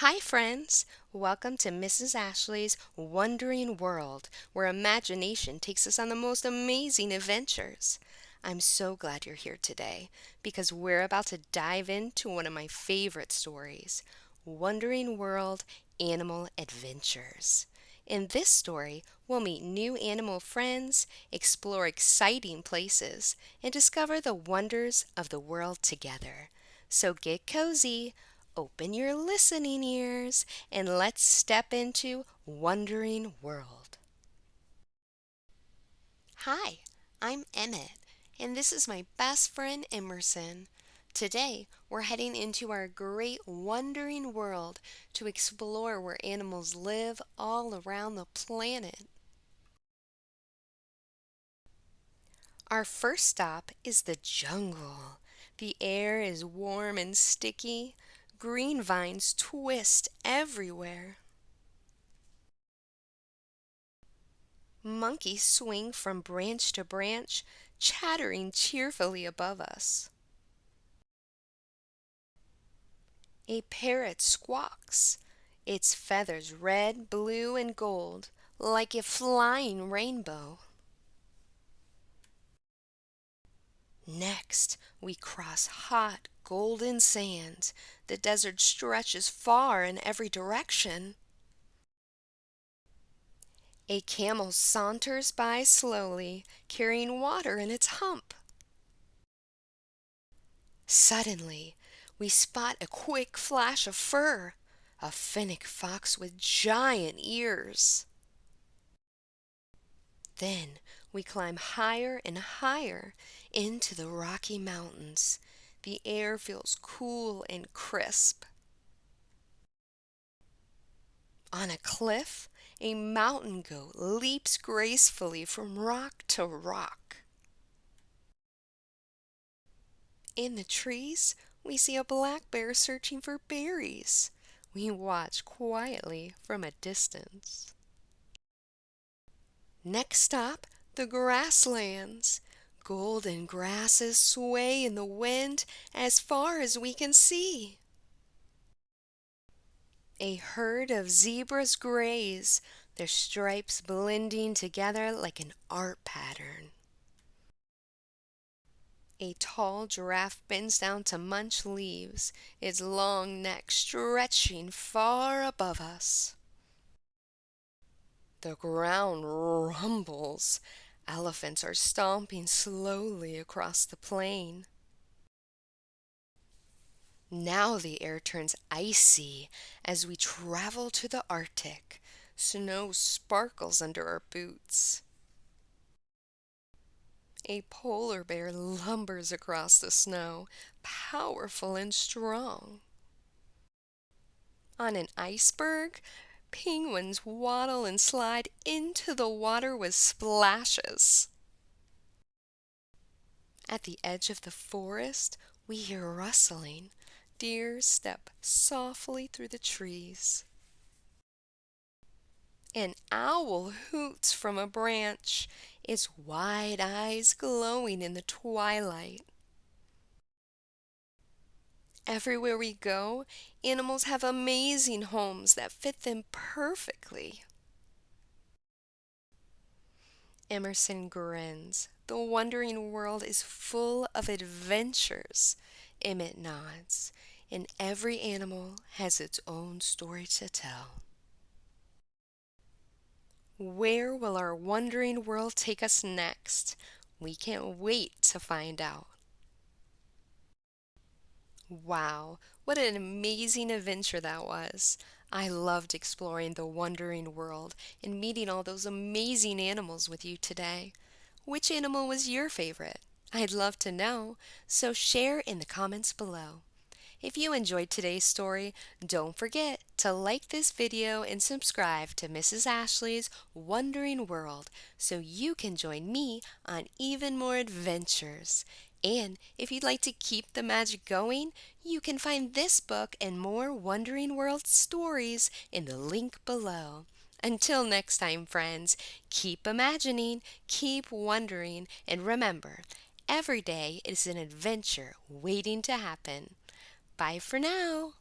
Hi, friends! Welcome to Mrs. Ashley's Wondering World, where imagination takes us on the most amazing adventures. I'm so glad you're here today because we're about to dive into one of my favorite stories, Wondering World Animal Adventures. In this story, we'll meet new animal friends, explore exciting places, and discover the wonders of the world together. So get cozy, open your listening ears, and let's step into Wondering World. Hi, I'm Emmett, and this is my best friend Emerson. Today, we're heading into our great wondering world to explore where animals live all around the planet. Our first stop is the jungle. The air is warm and sticky. Green vines twist everywhere. Monkeys swing from branch to branch, chattering cheerfully above us. A parrot squawks, its feathers red, blue, and gold, like a flying rainbow. Next, we cross hot, golden sands. The desert stretches far in every direction. A camel saunters by slowly, carrying water in its hump. Suddenly, we spot a quick flash of fur, a fennec fox with giant ears. Then we climb higher and higher into the Rocky Mountains. The air feels cool and crisp. On a cliff, a mountain goat leaps gracefully from rock to rock. In the trees, we see a black bear searching for berries. We watch quietly from a distance. Next stop, the grasslands. Golden grasses sway in the wind as far as we can see. A herd of zebras graze, their stripes blending together like an art pattern. A tall giraffe bends down to munch leaves, its long neck stretching far above us. The ground rumbles. Elephants are stomping slowly across the plain. Now the air turns icy as we travel to the Arctic. Snow sparkles under our boots. A polar bear lumbers across the snow, powerful and strong. On an iceberg, penguins waddle and slide into the water with splashes. At the edge of the forest, we hear rustling. Deer step softly through the trees. An owl hoots from a branch, its wide eyes glowing in the twilight. Everywhere we go, animals have amazing homes that fit them perfectly. Emerson grins. The wondering world is full of adventures. Emmett nods. And every animal has its own story to tell. Where will our wondering world take us next? We can't wait to find out. Wow, what an amazing adventure that was. I loved exploring the wondering world and meeting all those amazing animals with you today. Which animal was your favorite? I'd love to know, so share in the comments below. If you enjoyed today's story, don't forget to like this video and subscribe to Mrs. Ashley's Wondering World so you can join me on even more adventures. And if you'd like to keep the magic going, you can find this book and more Wondering World stories in the link below. Until next time, friends, keep imagining, keep wondering, and remember, every day is an adventure waiting to happen. Bye for now.